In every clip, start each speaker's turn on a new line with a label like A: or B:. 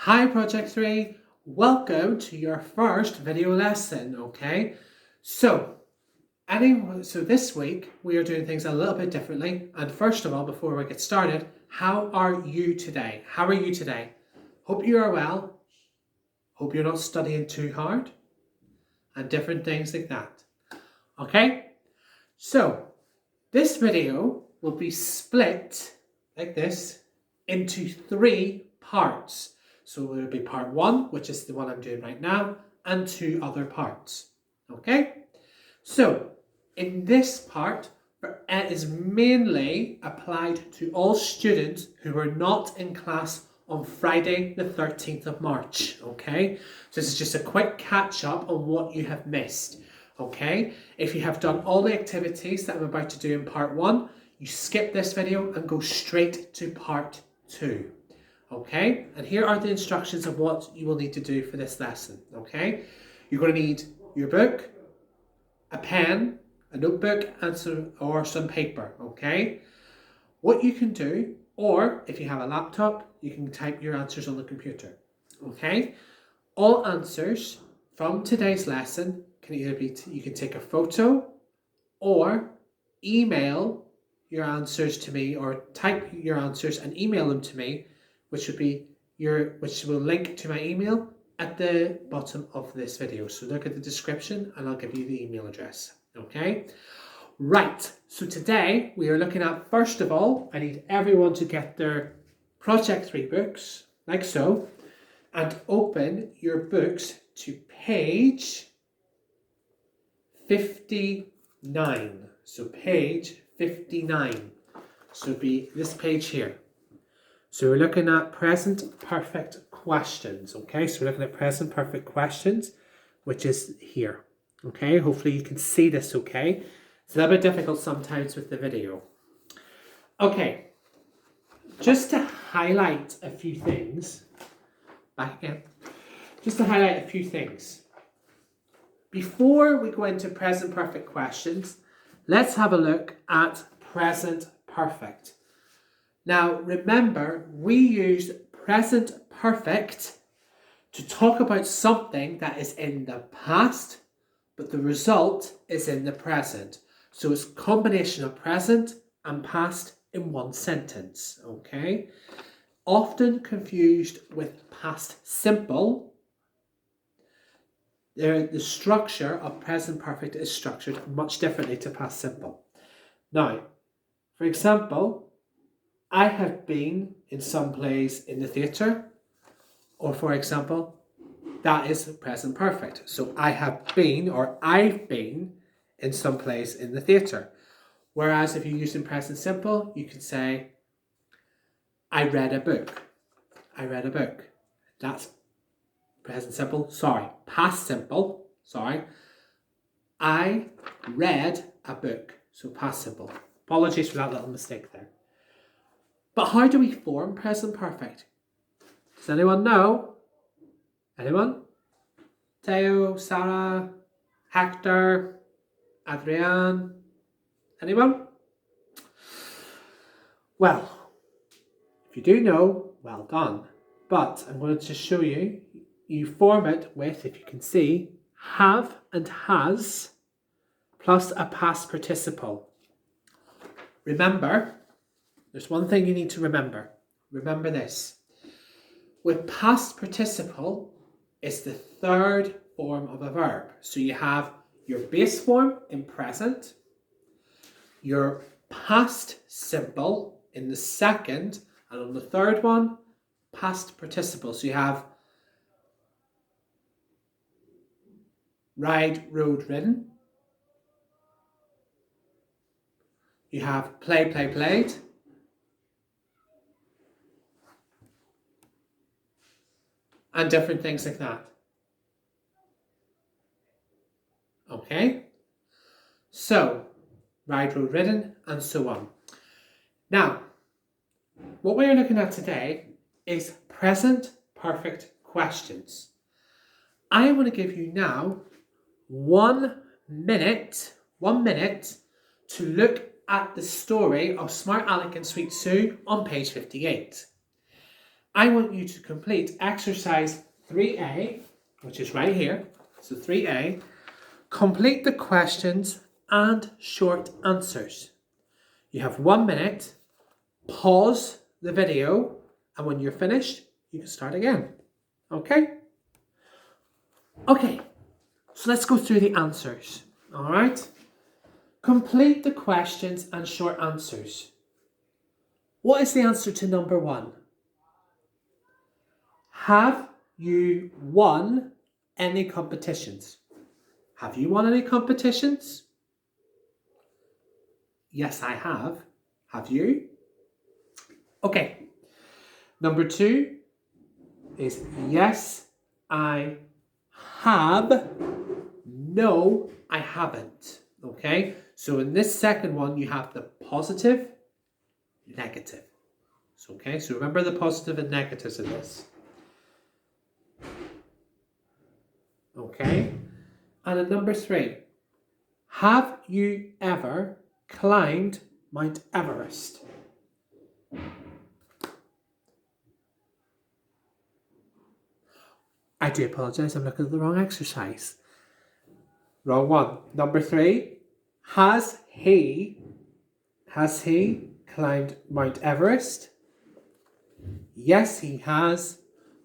A: Hi Project 3, welcome to your first video lesson, okay? So this week we are doing things a little bit differently, and first of all, before we get started, how are you today? How are you today? Hope you are well, hope you're not studying too hard, and different things like that, okay? So, this video will be split like this into 3 parts. So there will be part 1, which is the one I'm doing right now, and 2 other parts. Okay? So, in this part, it is mainly applied to all students who were not in class on Friday the 13th of March. Okay? So this is just a quick catch up on what you have missed. Okay? If you have done all the activities that I'm about to do in part 1, you skip this video and go straight to part 2. Okay, and here are the instructions of what you will need to do for this lesson. Okay, you're going to need your book, a pen, a notebook, and some paper. Okay, what you can do, or if you have a laptop, you can type your answers on the computer. Okay, all answers from today's lesson can either be you can take a photo or email your answers to me, or type your answers and email them to me, which will link to my email at the bottom of this video. So look at the description and I'll give you the email address. Okay? Right, so today we are looking at, first of all, I need everyone to get their Project 3 books, like so, and open your books to page 59. So page 59. So it'll be this page here. So we're looking at present perfect questions, okay? So we're looking at present perfect questions, which is here, okay? Hopefully you can see this okay. It's a little bit difficult sometimes with the video. Okay, just to highlight a few things, back again, just to highlight a few things. Before we go into present perfect questions, let's have a look at present perfect. Now, remember, we use present perfect to talk about something that is in the past, but the result is in the present. So it's a combination of present and past in one sentence, okay? Often confused with past simple. The structure of present perfect is structured much differently to past simple. Now, for example, I have been in some place in the theatre, or for example, that is present perfect. So I have been, or I've been in some place in the theatre. Whereas if you use in present simple, you could say, I read a book. I read a book. That's present simple. Sorry, past simple. Sorry. I read a book. So past simple. Apologies for that little mistake there. But how do we form present perfect? Does anyone know? Anyone? Theo, Sarah, Hector, Adrian? Anyone? Well, if you do know, well done. But I'm going to show you. You form it with, if you can see, have and has plus a past participle. Remember, there's one thing you need to remember. Remember this. With past participle, it's the third form of a verb. So you have your base form in present, your past simple in the second, and on the third one, past participle. So you have ride, rode, ridden. You have play, played. And different things like that. Okay? So, ride, rode, ridden, and so on. Now, what we're looking at today is present perfect questions. I want to give you now 1 minute to look at the story of Smart Alec and Sweet Sue on page 58. I want you to complete exercise 3A, which is right here. So 3A, complete the questions and short answers. You have 1 minute, pause the video, and when you're finished, you can start again. Okay? Okay, so let's go through the answers. All right? Complete the questions and short answers. What is the answer to number 1? Have you won any competitions? Have you won any competitions? Yes, I have. Have you? Okay. Number 2 is yes, I have. No, I haven't. Okay. So in this second one, you have the positive, negative. So, okay. So remember the positive and negatives of this. Okay. And at number 3, have you ever climbed Mount Everest? I do apologise, I'm looking at the wrong exercise. Wrong one. Number 3, has he climbed Mount Everest? Yes, he has.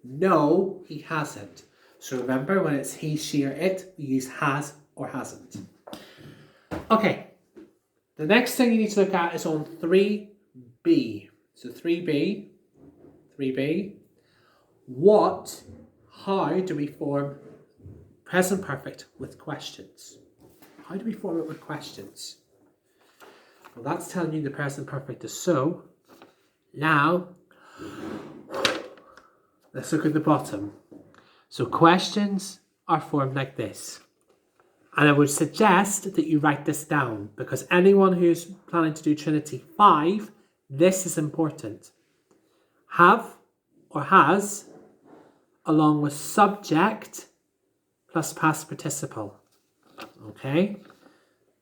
A: No, he hasn't. So remember, when it's he, she, or it, we use has or hasn't. Okay, the next thing you need to look at is on 3B. So 3B, how do we form present perfect with questions? How do we form it with questions? Well, that's telling you the present perfect is so. Now, let's look at the bottom. So questions are formed like this. And I would suggest that you write this down, because anyone who's planning to do Trinity 5, this is important. Have or has, along with subject plus past participle. Okay?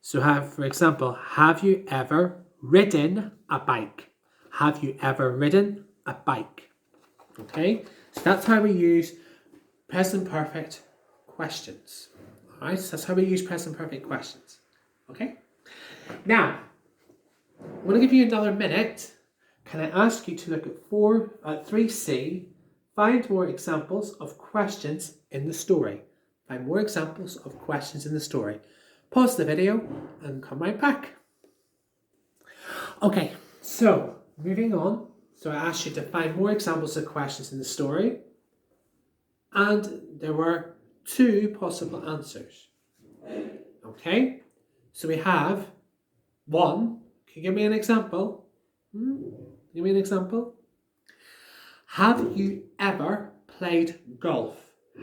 A: So for example, have you ever ridden a bike? Have you ever ridden a bike? Okay? So that's how we use present perfect questions. Alright, so that's how we use present perfect questions. Okay? Now, I'm going to give you another minute. Can I ask you to look at 3C, find more examples of questions in the story. Find more examples of questions in the story. Pause the video and come right back. Okay, so moving on. So I asked you to find more examples of questions in the story. And there were 2 possible answers. Okay, so we have 1. Can you give me an example? Give me an example. Have you ever played golf?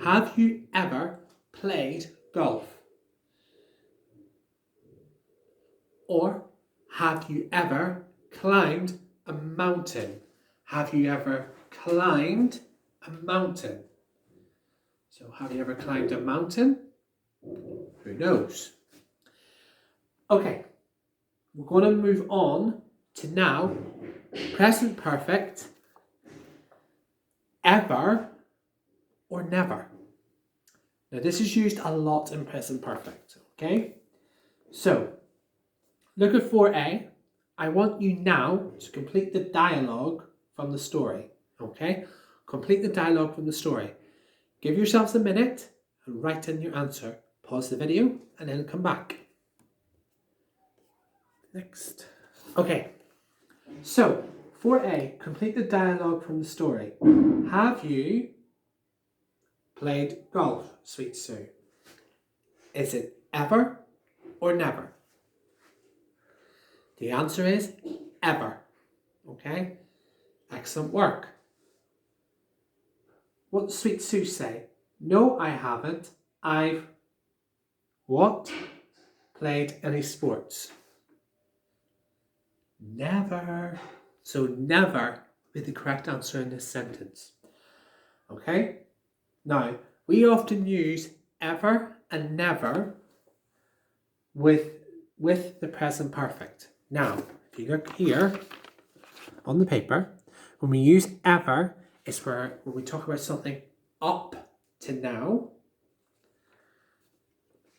A: Have you ever played golf? Or have you ever climbed a mountain? Have you ever climbed a mountain? So have you ever climbed a mountain? Who knows? Okay, we're going to move on to now present perfect, ever or never. Now this is used a lot in present perfect, okay? So look at 4A. I want you now to complete the dialogue from the story, okay? Complete the dialogue from the story. Give yourselves a minute and write in your answer. Pause the video and then come back. Next. Okay, so 4A, complete the dialogue from the story. Have you played golf, Sweet Sue? Is it ever or never? The answer is ever. Okay, excellent work. What does Sweet Sue say? No, I haven't. I've what? Played any sports? Never. So never be the correct answer in this sentence. Okay? Now, we often use ever and never with the present perfect. Now, if you look here on the paper, when we use ever, is where when we talk about something up to now,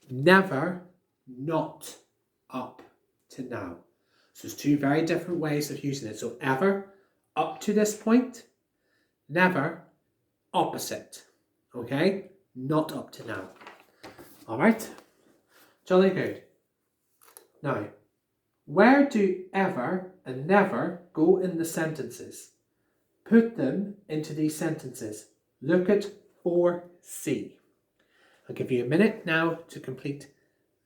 A: never not up to now. So there's two very different ways of using it. So ever, up to this point, never, opposite. Okay? Not up to now. All right? Jolly good. Now, where do ever and never go in the sentences? Put them into these sentences. Look at 4C. I'll give you a minute now to complete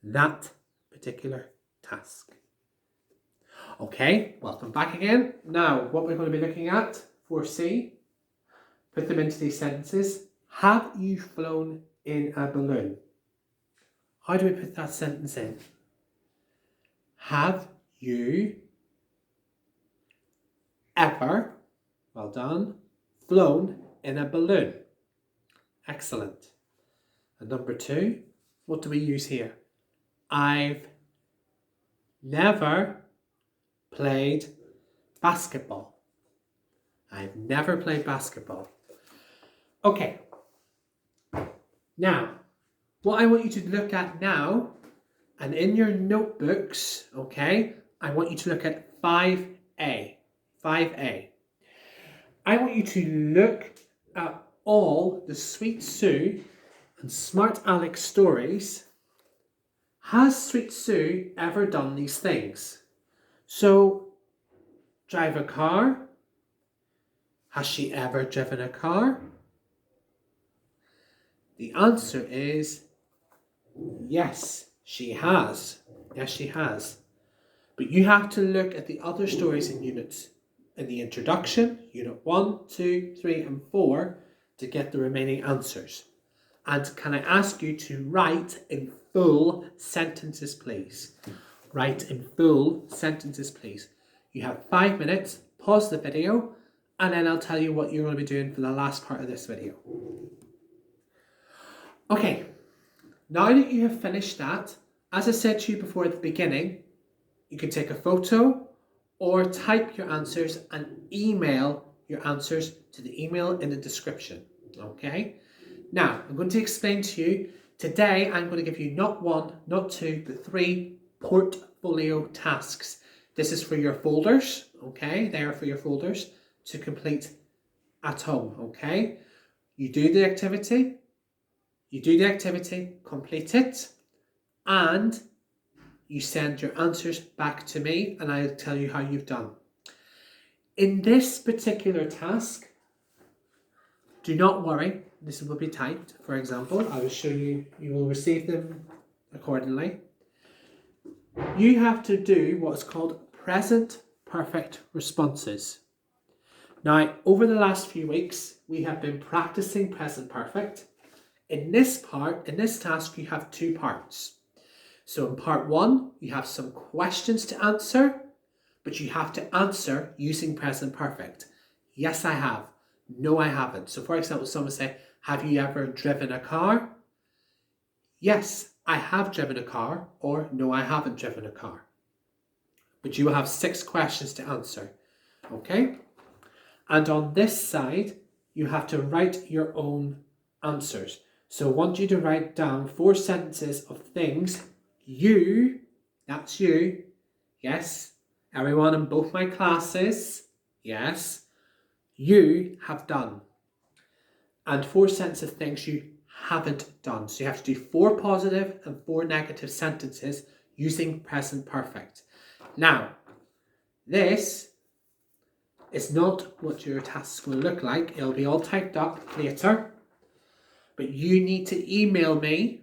A: that particular task. Okay, welcome back again. Now, what we're going to be looking at, 4C, put them into these sentences. Have you flown in a balloon? How do we put that sentence in? Have you ever, well done, flown in a balloon? Excellent. And number 2, what do we use here? I've never played basketball. I've never played basketball. Okay. Now, what I want you to look at now, and in your notebooks, okay, I want you to look at 5A. 5A. I want you to look at all the Sweet Sue and Smart Alex stories. Has Sweet Sue ever done these things? So, drive a car. Has she ever driven a car? The answer is yes, she has. Yes, she has. But you have to look at the other stories in units. In the introduction, unit 1, 2, 3 and 4 to get the remaining answers. And can I ask you to write in full sentences, please? Write in full sentences, please. You have 5 minutes, pause the video, and then I'll tell you what you're going to be doing for the last part of this video. Okay, now that you have finished that, as I said to you before at the beginning, you can take a photo or type your answers and email your answers to the email in the description. Okay? Now, I'm going to explain to you, today I'm going to give you not 1, not 2, but 3 portfolio tasks. This is for your folders, okay? They are for your folders to complete at home, okay? You do the activity, complete it, and you send your answers back to me and I'll tell you how you've done. In this particular task, do not worry, this will be typed. For example, I will show you, you will receive them accordingly. You have to do what's called present perfect responses. Now, over the last few weeks, we have been practicing present perfect. In this task, you have 2 parts. So in part 1, you have some questions to answer, but you have to answer using present perfect. Yes, I have. No, I haven't. So for example, someone say, have you ever driven a car? Yes, I have driven a car, or no, I haven't driven a car. But you will have 6 questions to answer. Okay? And on this side, you have to write your own answers. So I want you to write down 4 sentences of things you, that's you, yes, everyone in both my classes, yes, you have done. And 4 sentences of things you haven't done. So you have to do 4 positive and 4 negative sentences using present perfect. Now, this is not what your task will look like. It'll be all typed up later. But you need to email me,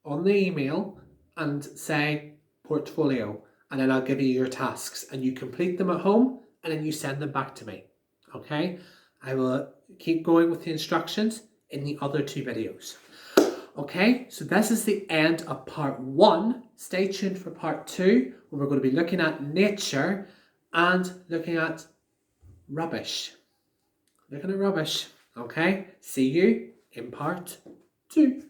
A: on the email and say portfolio, and then I'll give you your tasks and you complete them at home and then you send them back to me. Okay? I will keep going with the instructions in the other 2 videos. Okay, so this is the end of part 1. Stay tuned for part 2, where we're going to be looking at nature and looking at rubbish. Okay, see you in part 2.